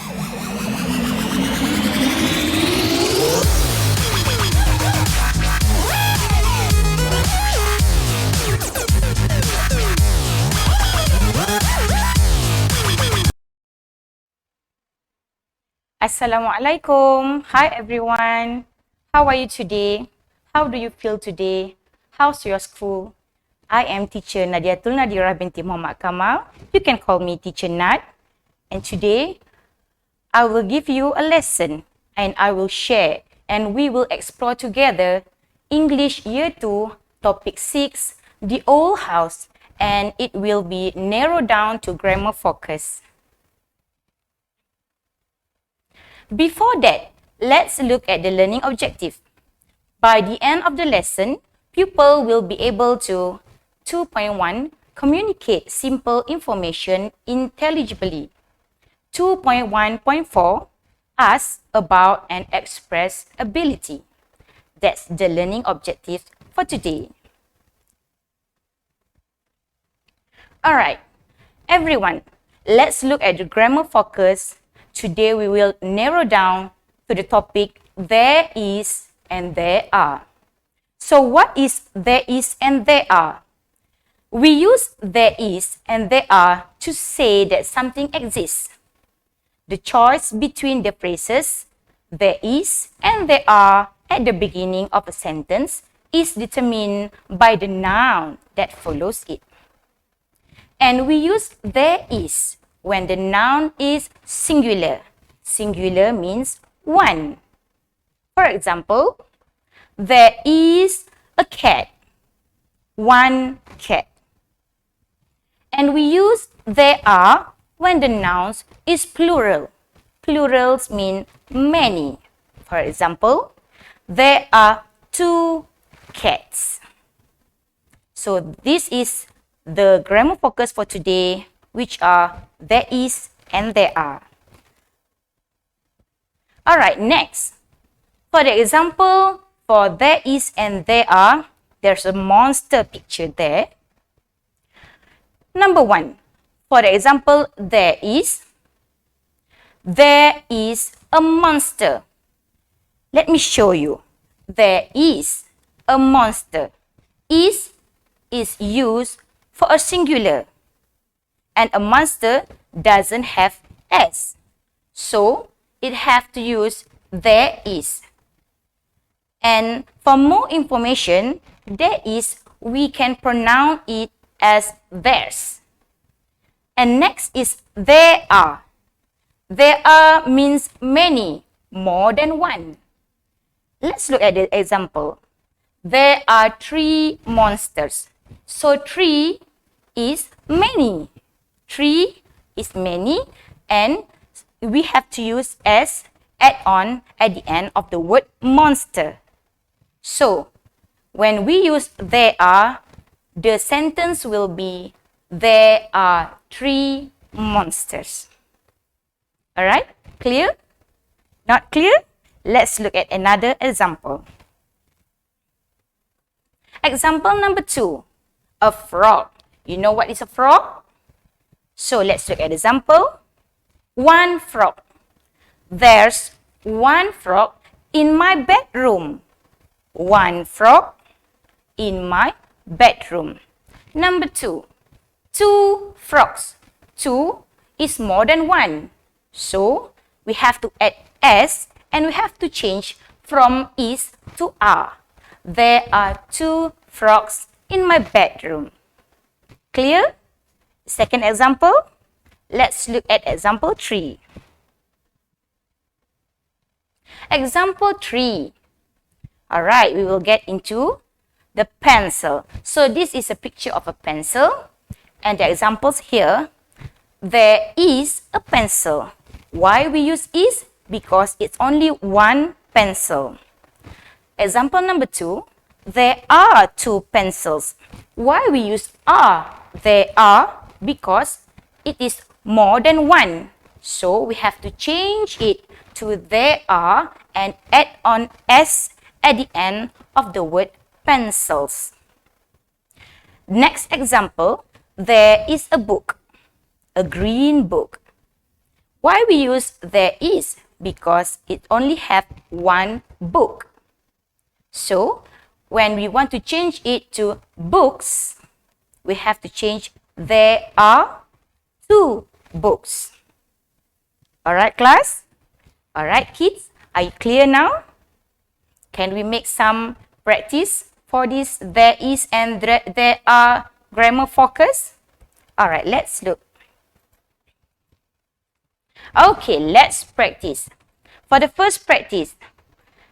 Assalamualaikum. Hi everyone. How are you today? How do you feel today? How's your school? I am teacher Nadiatul Nadira binti Muhammad Kamal. You can call me teacher Nad. And today I will give you a lesson and I will share and we will explore together English Year 2 topic 6 the old house, and it will be narrowed down to grammar focus. Before that, let's look at the learning objective. By the end of the lesson, pupil will be able to 2.1 communicate simple information intelligibly. 2.1.4 ask about and express ability. That's the learning objective for today. Alright, everyone, let's look at the grammar focus. Today we will narrow down to the topic there is and there are. So what is there is and there are? We use there is and there are to say that something exists. The choice between the phrases there is and there are at the beginning of a sentence is determined by the noun that follows it. And we use there is when the noun is singular. Singular means one. For example, there is a cat. One cat. And we use there are when the nouns is plural. Plurals mean many. For example, there are two cats. So this is the grammar focus for today, which are there is and there are. Alright, next. For the example, for there is and there are, there's a monster picture there. Number 1. For the example, there is a monster. Let me show you. There is a monster. Is used for a singular. And a monster doesn't have S. So, it have to use there is. And for more information, there is, we can pronounce it as there's. And next is there are. There are means many, more than one. Let's look at the example. There are 3 monsters. So 3 is many. 3 is many, and we have to use S add-on at the end of the word monster. So, when we use there are, the sentence will be there are 3 monsters. Alright, clear? Not clear? Let's look at another example. Example number 2, a frog. You know what is a frog? So let's look at example. 1 frog. There's 1 frog in my bedroom. 1 frog in my bedroom. Number 2, 2 frogs. 2 is more than 1. So we have to add S and we have to change from is to are. There are 2 frogs in my bedroom. Clear? Second example. Let's look at example 3. Example 3. Alright, we will get into the pencil. So this is a picture of a pencil. And the examples here. There is a pencil. Why we use is? Because it's only 1 pencil. Example number 2. There are 2 pencils. Why we use are? There are because it is more than 1. So we have to change it to there are and add on S at the end of the word pencils. Next example, there is a book, a green book. Why we use there is? Because it only have one book. So, when we want to change it to books, we have to change there are 2 books. Alright, class? Alright, kids, are you clear now? Can we make some practice for this there is and there are grammar focus? Alright, let's look. Okay, let's practice. For the first practice,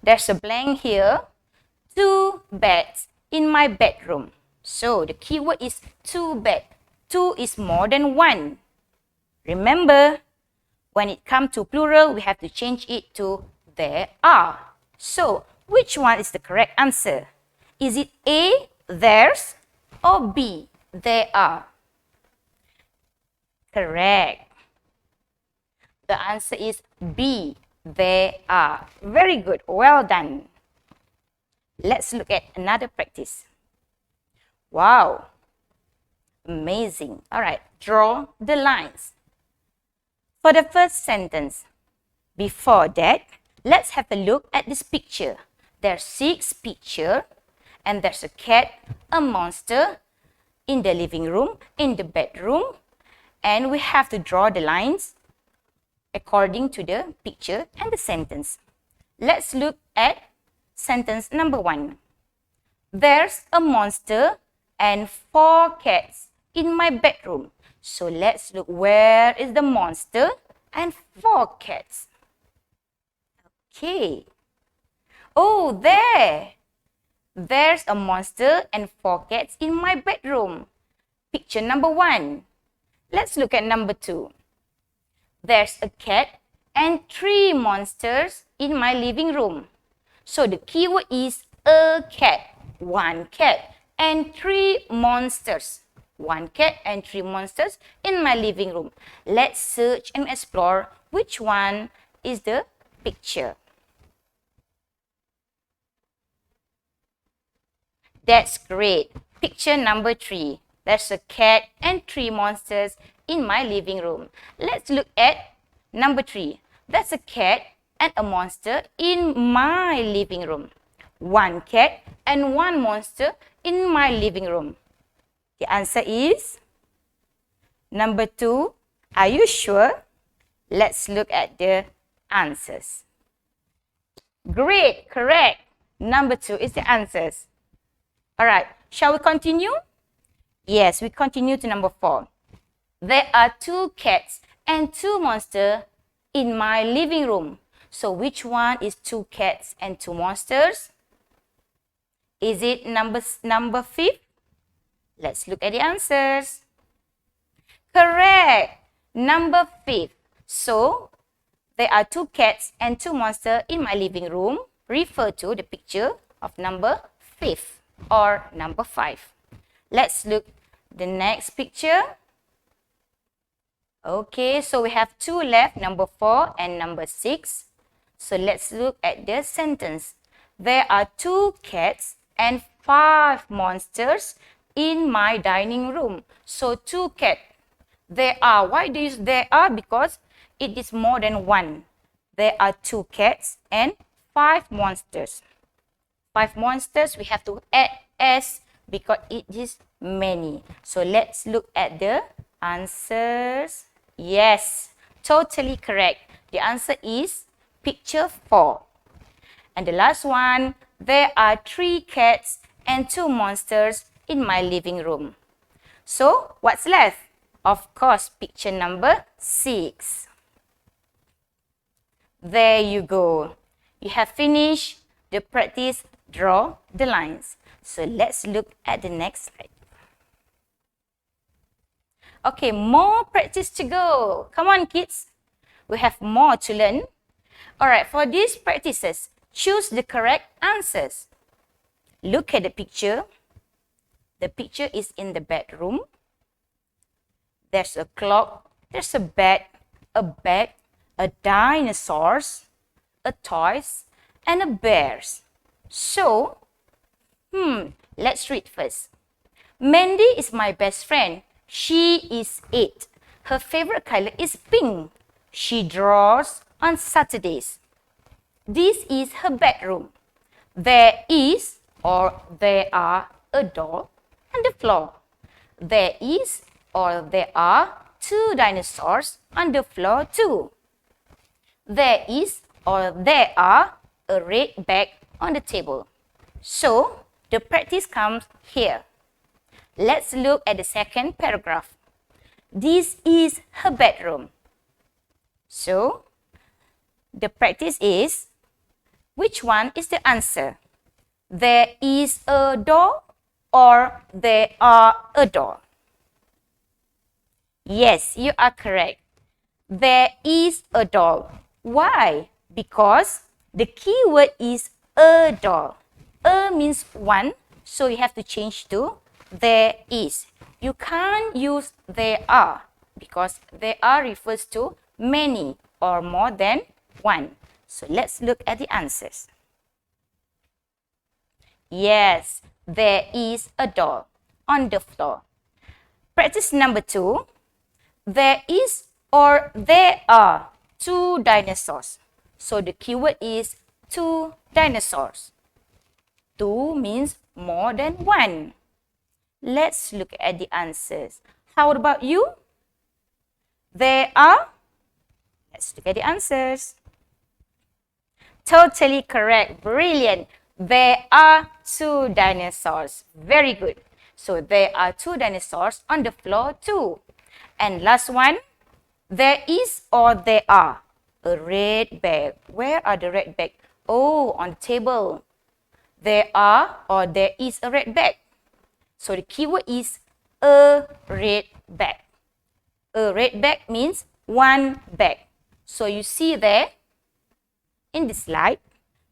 there's a blank here. 2 beds in my bedroom. So, the keyword is 2 bed. 2 is more than 1. Remember, when it comes to plural, we have to change it to there are. So, which one is the correct answer? Is it A, there's, or B, there are? Correct. The answer is B, there are. Very good. Well done. Let's look at another practice. Wow. Amazing. All right. Draw the lines. For the first sentence, before that, let's have a look at this picture. There's 6 pictures, and there's a cat, a monster, in the living room, in the bedroom, and we have to draw the lines according to the picture and the sentence. Let's look at sentence number 1. There's a monster and 4 cats in my bedroom. So let's look, where is the monster and 4 cats? Okay. Oh, there. There's a monster and 4 cats in my bedroom. Picture number 1. Let's look at number 2. There's a cat and 3 monsters in my living room. So the keyword is a cat, 1 cat, and 3 monsters. 1 cat and 3 monsters in my living room. Let's search and explore which one is the picture. That's great. Picture number 3. There's a cat and 3 monsters in my living room. Let's look at number 3. There's a cat and a monster in my living room. 1 cat and 1 monster in my living room. The answer is number 2. Are you sure? Let's look at the answers. Great, correct. Number 2 is the answers. Alright, shall we continue? Yes, we continue to number 4. There are 2 cats and 2 monsters in my living room. So which one is 2 cats and 2 monsters? Is it number 5? Let's look at the answers. Correct. Number 5. So, there are 2 cats and 2 monsters in my living room. Refer to the picture of number 5 or number 5. Let's look the next picture. Okay, so we have 2 left, number 4 and number 6. So let's look at the sentence. There are 2 cats and 5 monsters in my dining room. So 2 cats. There are. Why do you use there are? Because it is more than 1. There are 2 cats and 5 monsters. 5 monsters, we have to add s because it is many. So let's look at the answers. Yes, totally correct. The answer is picture 4. And the last one, there are 3 cats and 2 monsters in my living room. So, what's left? Of course, picture number 6. There you go. You have finished the practice draw the lines. So, let's look at the next slide. Okay, more practice to go. Come on, kids. We have more to learn. Alright, for these practices, choose the correct answers. Look at the picture. The picture is in the bedroom. There's a clock, there's a bed, a dinosaurs, a toys, and a bears. So, let's read first. Mandy is my best friend. She is 8. Her favorite color is pink. She draws on Saturdays. This is her bedroom. There is or there are a doll on the floor. There is or there are 2 dinosaurs on the floor too. There is or there are a red bag on the table. So, the practice comes here. Let's look at the second paragraph. This is her bedroom. So, the practice is, which one is the answer? There is a door or there are a door? Yes, you are correct. There is a doll. Why? Because the key word is a doll. A means one, so you have to change to there is. You can't use there are because there are refers to many or more than one. So let's look at the answers. Yes, there is a doll on the floor. Practice number 2. There is or there are 2 dinosaurs. So the keyword is 2 dinosaurs. 2 means more than 1. Let's look at the answers. How about you? There are? Let's look at the answers. Totally correct. Brilliant. There are 2 dinosaurs. Very good. So there are 2 dinosaurs on the floor too. And last one, there is or there are a red bag. Where are the red bag? Oh, on the table. There are or there is a red bag. So the keyword is a red bag. A red bag means 1 bag. So you see there in the slide,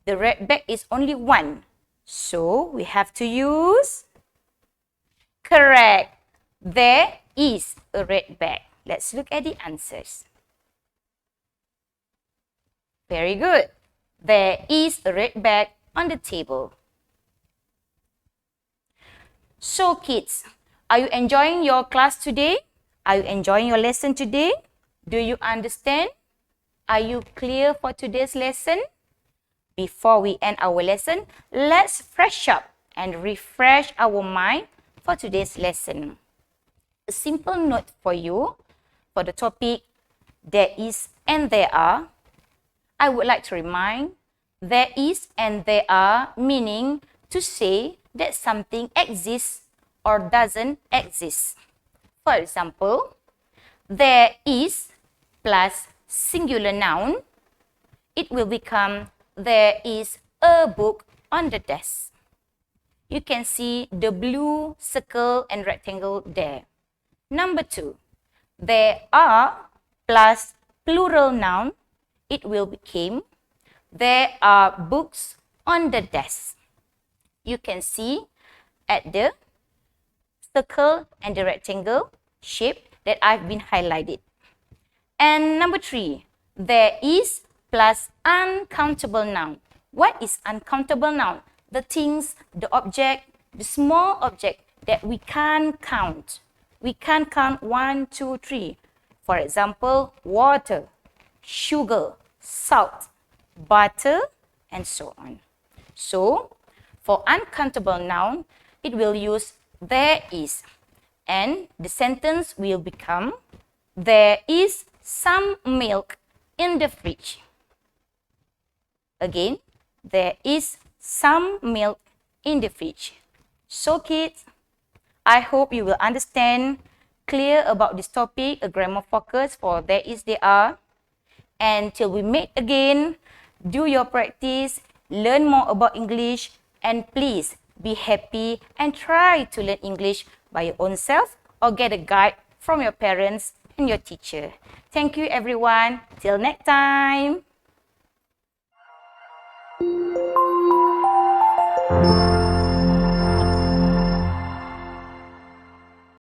the red bag is only 1. So we have to use correct. There is a red bag. Let's look at the answers. Very good. There is a red bag on the table. So kids, are you enjoying your class today? Are you enjoying your lesson today? Do you understand? Are you clear for today's lesson? Before we end our lesson, let's fresh up and refresh our mind for today's lesson. A simple note for you for the topic there is and there are. I would like to remind there is and there are meaning to say that something exists or doesn't exist. For example, there is plus singular noun, it will become there is a book on the desk. You can see the blue circle and rectangle there. Number 2, there are plus plural noun, it will become there are books on the desk. You can see at the circle and the rectangle shape that I've been highlighted. And number 3, there is plus uncountable noun. What is uncountable noun? The things, the object, the small object that we can't count. We can't count 1, 2, 3. For example, water, sugar, salt, butter, and so on. So, for uncountable noun, it will use there is. And the sentence will become there is some milk in the fridge. Again, there is some milk in the fridge. So kids, I hope you will understand clear about this topic, a grammar focus for there is, there are. And till we meet again, do your practice, learn more about English, and please be happy and try to learn English by your own self or get a guide from your parents and your teacher. Thank you everyone. Till next time.